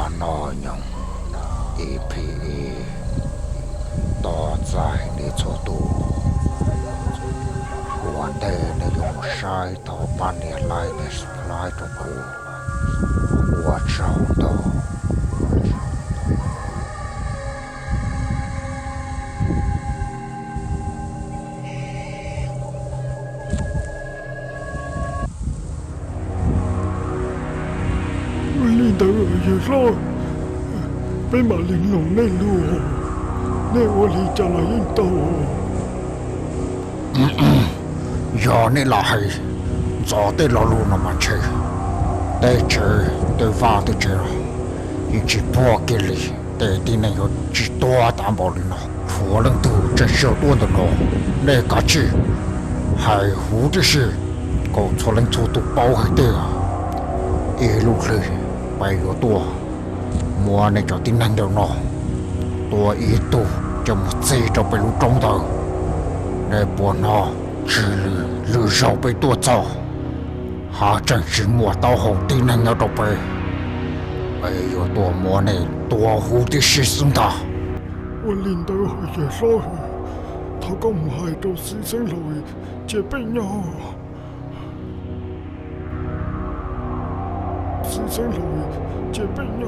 là nó nhung EPA tỏ dài để cho tù hoàn đề để dùng sai thọ ban địa lại để supply cho cô của cháu đó领导有说，被马玲珑内路，那我里家来应到。giờ này là hay gió tới là luôn mà chơi để chơi để vào để chơi rồi chỉ bỏ cái gì để đi này có chỉ toa đảm bảo nó phổ lần tu trên siêu tuần的nó那个去海湖的是搞出来出都包海的啊一路เลยไป有多mua này cho tin năng đều nóตัวอีตูจะหมดซีจะไปรู้ตรงเถอะในปวดนอ只日少被多造，哈真是莫到后地能要到背，哎呦多么呢多胡的事情的。我领导係耶穌，他講唔係到死星來這邊呀，死星來這邊呀。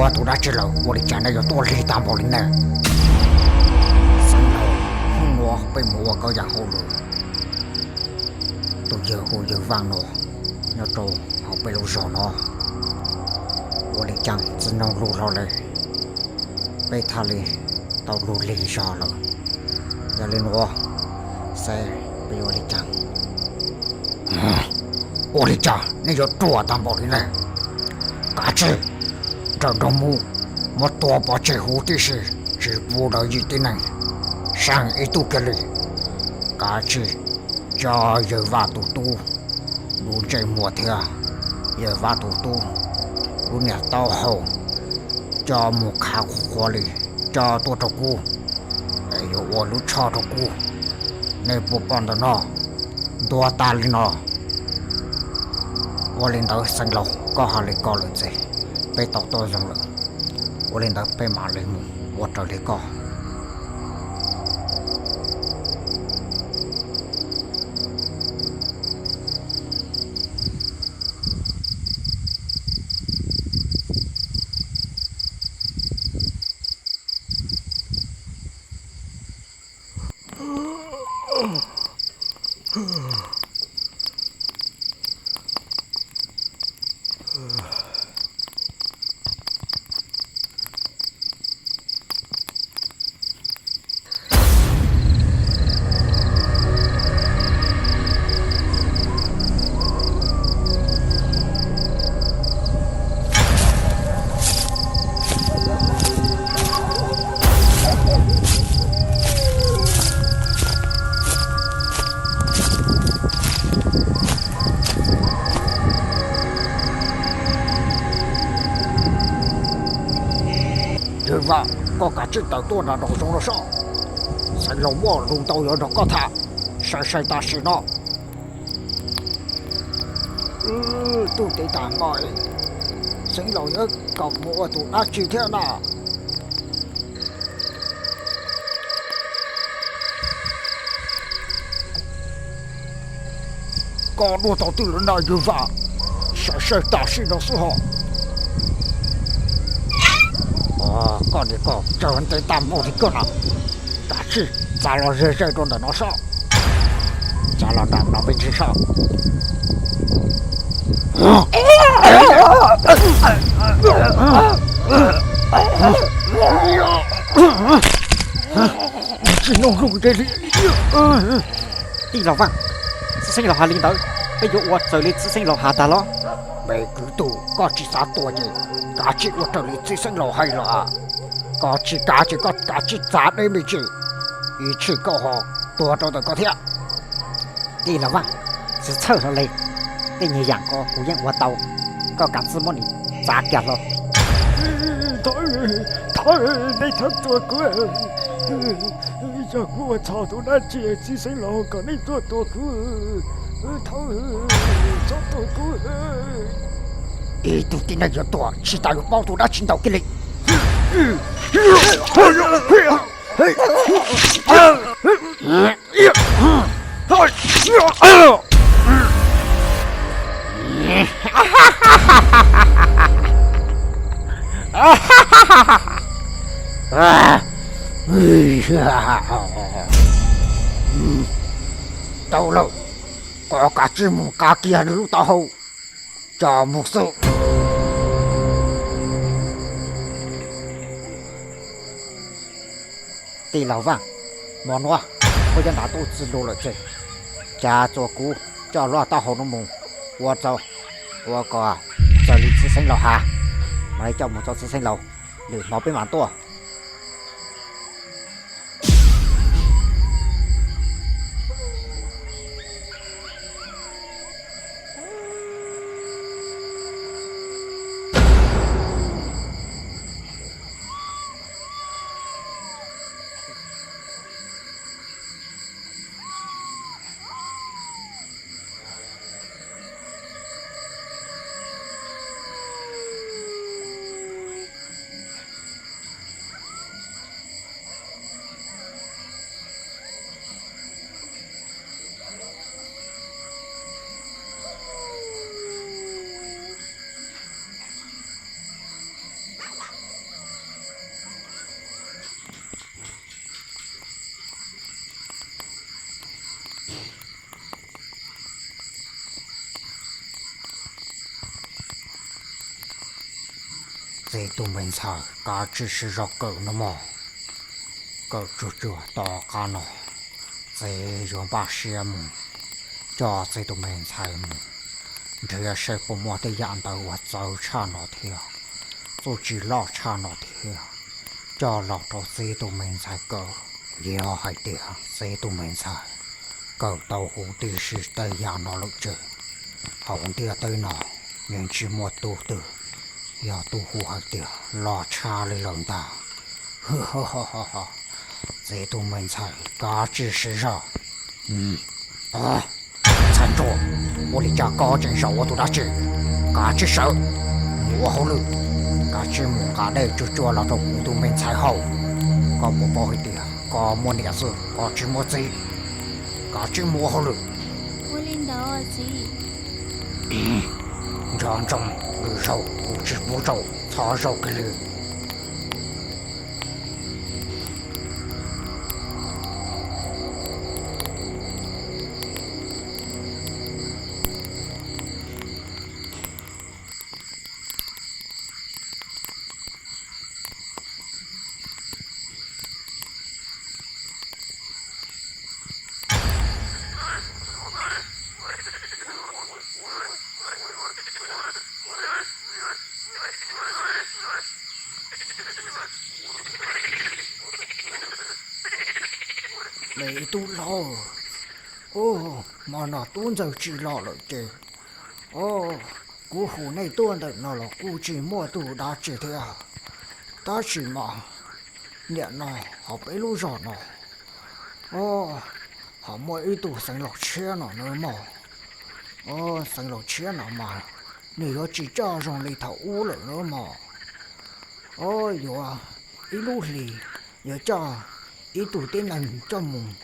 我都知道我的家那有多力担保的呢。三楼，我被我搞养好了，都有后有放了，要走好被路上了。我的家只能路上了，被他哩到路里上了，要领我，谁被我的家？我的家那有多担保的呢？嘎子。这动物，我多把这湖的事只不了一点呢，上一度给你，嘎子，家有挖肚肚，路这莫条，有挖肚肚，路那到后，家木卡火里，家多着股，哎呦我路超着股，那不帮的呢，多大哩呢？我领导升楼，搞下来搞了这。被导到上了，我领导被马雷姆，我找你搞。对吧？我感觉到多那种中了上，在老我路到有种个他，晒大事呢。都得打我，成老人搞我都拿几天了。搞路到对了那有法，晒大事的时候。搞你搞，这人在大幕里搞呢，但是咱老人这种的能上，咱老男那边去上。只能弄这里。地老王，只剩老下领导，被我这里只剩老下的了。每个都搞几啥多年，搞起我这里只剩老海了啊！搞起搞起咋都没去，一去搞好多少的搞天。地老王是凑上来，对你养个胡言我刀，搞干子么你咋干了？他你他做过，若果我查到那只只醒佬，讲你多多苦，头做多苦。Itu tidak jodoh, kita yang mau tu dah cinta kini. Tahu lo, kau kacimu kaki anu tahu, jamu su. Tỷ lão vàng, món hoa, tôi đã tu chỉ lô了这，家做姑叫老大好的梦，我走，我个这里只剩老下，买叫木做只剩老，你冇俾蛮多。这都没菜，嘎只是绕狗了嘛，狗这大干了，这用把些么，这都没菜么，这是不么的样的我走差那条，做只老差那条，这老到这都没菜狗，也还的这都没菜，狗到湖地是的样那路子，好的对那，年纪么多的。要多活点，老差了人的，呵呵呵呵呵，这都没菜，嘎只是肉，站住！我的家高真少，我都拿去，嘎只手，我好了，嘎只木嘎的就做了这糊涂没菜好，嘎不包一点，嘎莫脸色，嘎只莫贼，嘎只莫好了。我领导儿子。让中绿肉不知不肉，草肉给绿。没多老，哦，嘛那端就知老了嘅，哦，古湖那端的那了估计莫多大只条，但是嘛，年那好白路上呢，哦，好莫一度成了钱了呢嘛，哦，成了钱了嘛，你要只加上里头屋了呢嘛，哦有啊，一路里有加。一度的人就梦，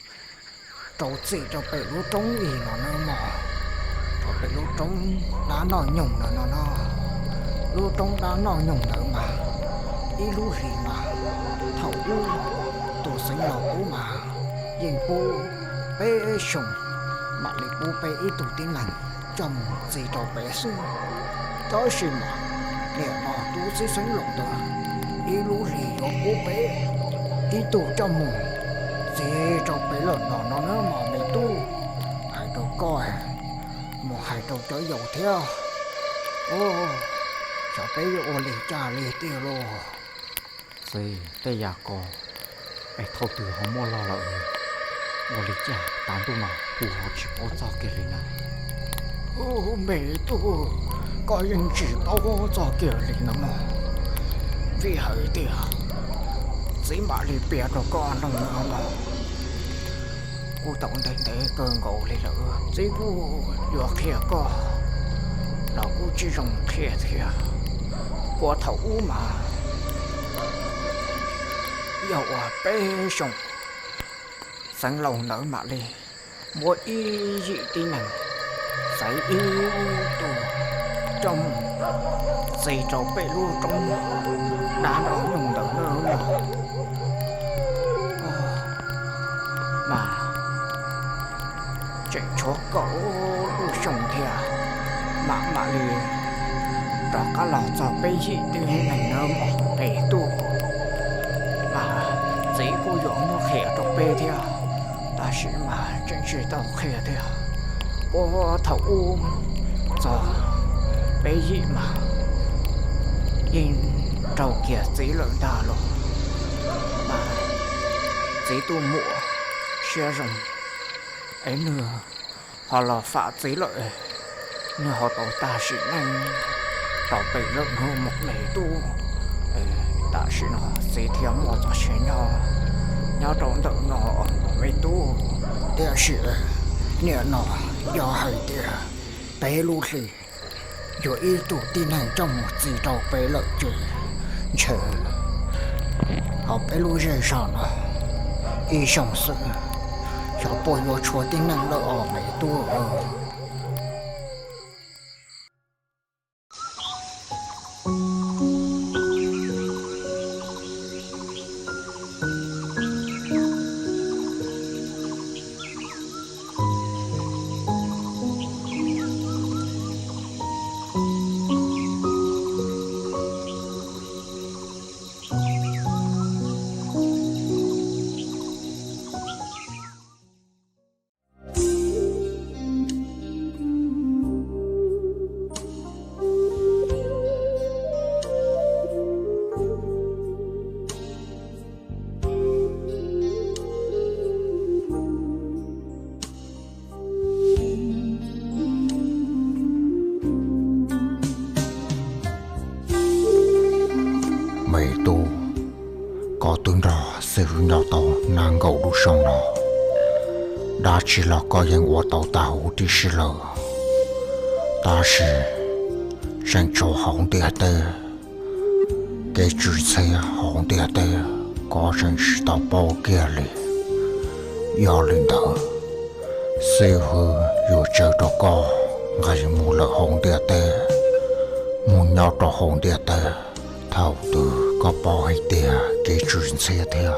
就自就被路中意了呢嘛，就被路中打闹用了呢，路中打闹用了嘛，一路里嘛，头屋都成老屋嘛，人不被熊，嘛里不被一度的人就梦自就被输，但是嘛，连嘛都是成老的，一路里又不被。一度就梦，这就俾人嗱嗱呢嘛未都，喺度該，冇喺度咗油條，哦，就俾我嚟家嚟啲咯。所以对牙膏，哎，头头好莫老了，我嚟家单独嘛，不好去包早给你呢。哦，未都，個人只包我早給你啦嘛，為係啲啊。chỉ mà đi bia rồi con đâu nữa mà cô tổng đến để cơn ngộ lên nữa chỉ cô vừa kia co là cô chỉ dùng kia của thấu mà dầu bê sông sáng lâu nở mà đi mỗi y dị tin này phải yêu tù trong dây trâu bê luôn trong đá nở dùng đỡ nữa mà chạy chó cậu lu sông thìa mà đi đó cả lọ cho bê dị tin này nở mà để tu mà dễ cô dọn nó khẽ trong bê thìa ta sĩ mà chân sĩ tao khẽ thìa cô thấu cho bê dị mà nhìn trâu kia dễ lợi ta luôn mà dễ tu mụa xe rồng ấy nữa họ là phá dễ lợi nhưng họ tàu ta sĩ nhanh tàu bể lợn hơn một ngày tu ta sĩ nó dễ theo một cho xe nhau trong đợt nó mấy tu để sĩ nè nó do hay để bé lu thì rồi y tụ tin hàng trong một gì đâu bé lợi chứ chờ họ bé lu rơi sao nó y sống sự cho bồi vô chúa tin năng lợi ở mấy tu mày tu có tướng đó sẽ hướng nhau tàu nàng gậu đủ sông nó đã chỉ là có những của tàu tàu đi xí lờ ta sẽ tranh chỗ hỏng địa tê cái chữ xe hỏng địa tê có tranh sĩ tàu bao kia lì do lên đó sẽ hư dù chờ đó có ngày mù lỡ hỏng địa tê muốn nhau cho hỏng địa tê thảo từ có bao hay tìa cái chuyện xe theo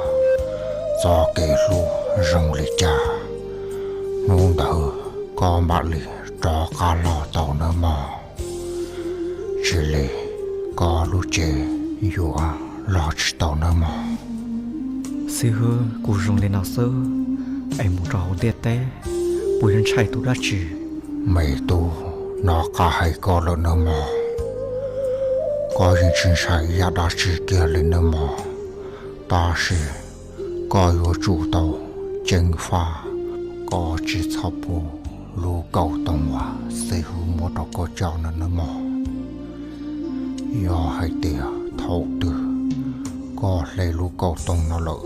do cái lu rong lì cha nung đỡ có mặt lì cho cả lò tàu nữa mà chỉ lì có lu chè dù lò chỉ tàu nữa mà xưa hơ cụ rong lên nào sơ em muốn trò tiệt té bùi人chạy tu đã chỉ mày tu nó cả hay có lần nữa mà có những chuyện xảy ra đã chỉ kia lên nữa mà ta sẽ có yếu chủ tàu chân pha có chỉ thao bù lù cầu tông hòa sẽ hướng một đó có cháu nữa mà do hai tia thâu từ có lấy lù cầu tông nó lỡ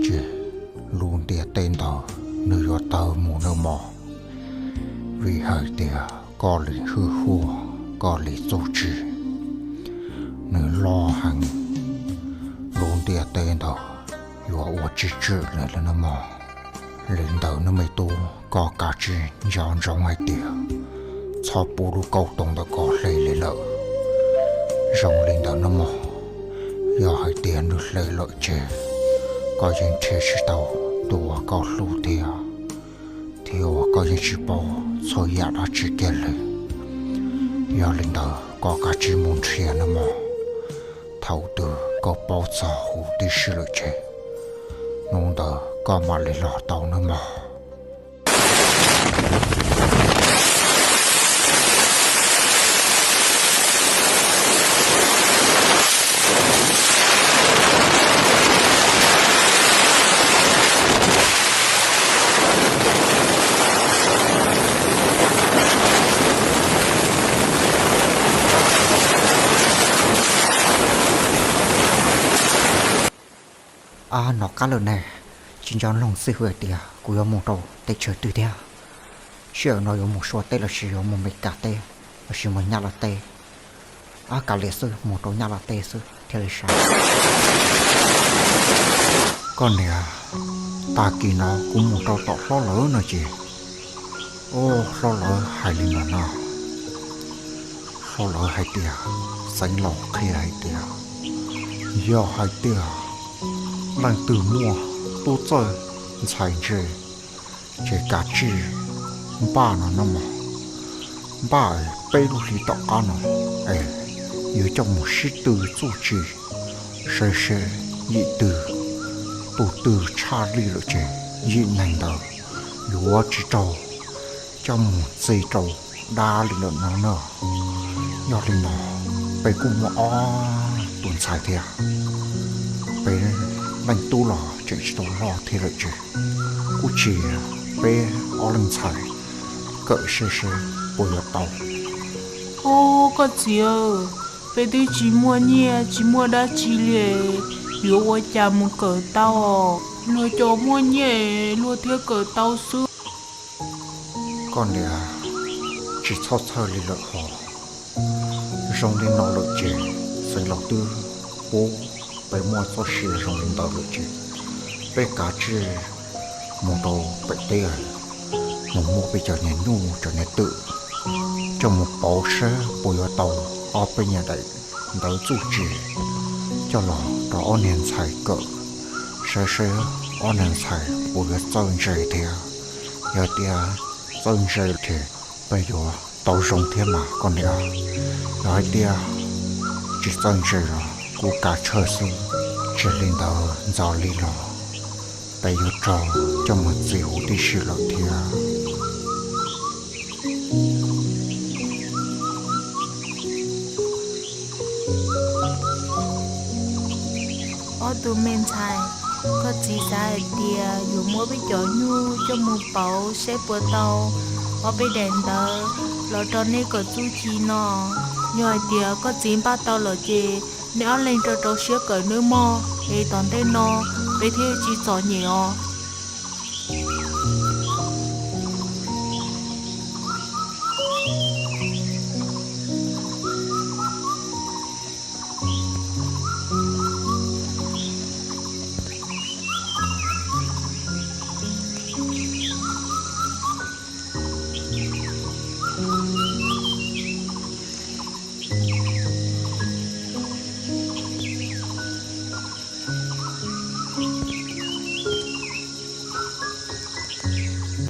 chỉ luôn tia tên tờ nơi do tờ mù nữa mà vì hai tia có lý hư khua có lý tổ chức nơi lo hàng luôn tia tên tờ do ở chỉ lại là nó mà lên tờ nó mới tu có cả chỉ dọn trong hai tia cho bù lù cầu tông tờ có lấy lỡ rong lên tờ nó mà do hai tia được lấy lợi chế có những chế sĩ tàu tua có lù tia thiếu có những chỉ bảo so giá đã chỉ kiaเลยdo lên tờ có cả chỉ muốn chia nó mà thầu từ có bao giờ hủ đi xử lợi chế nông tờ có mà lấy lọ tàu nữa mà à nó cá lần này chính cho lòng sự hứa tiệt của yêu một đầu để chờ từ theo chờ nó yêu một số tê là sử dụng một mấy cả tê và sử một nhà là tê à cả lệ sư một đầu nhà là tê sư theo lịch sử con nè ta kỳ nó cũng một trâu tọt lo lỡ nữa chị ô lo lỡ hai linh nó nào lo lỡ hai tia sánh lọ khi hai tia do hai tia đang từ mua tu chơi chạy chơi chơi cá chi ba nó mà ba ấy bây lúc thì tọt cá nó ấyอยู่trong một sĩ từ chủ trì sơ sơ dị từ tổ từ cha ly lộ chế dị nành đầu lúa chỉ trâu trong một dây trâu đa lý luận nó nở nhỏ linh nó bây cũng mà tuần xài thế bây lành tu lò chạy chỉ tao lo thế lợi chế cú chỉ bây linh xài cỡ sơ sơ bồi ở tàu ô có gì ơ bây giờ chỉ mua nhẹ chỉ mua đá chỉ lệ yếu qua chả một cỡ tao lúa cho mua nhẹ lúa theo cỡ tao xưa con này chỉ thọ thơ lý lợi họ rong lên nó lợi chế xây lọc tư bố bây mua cho xì rong lên tàu lợi chế bây cá chê một đầu bây tê ấy một mua bây giờ nhảy nu cho nhảy tự trong một bó xe bồi ở tàu ở bên nhà đấy đỡ chủ trì cho lò đó nên xài cỡ xe xe ở nên xài bồi ở chân rời theo giờ tia chân rời thì bây giờ tàu rong thế mà con này nói tia chỉ chân rời rồi cô cả chờ xuống chỉ lên đầu giàu đi lò bây giờ trò cho một dịu đi xử lợi theo ở tụi mình xài có chỉ xài thì dù mua bị chó nhu cho một bảo xếp bữa tàu ở bên đèn đó lo cho nên có chú chi nó nhoi thì có chỉ ba tàu là gì nếu lên cho xếp cỡ nước mò thì toàn đây nó bây giờ chỉ cho nhiều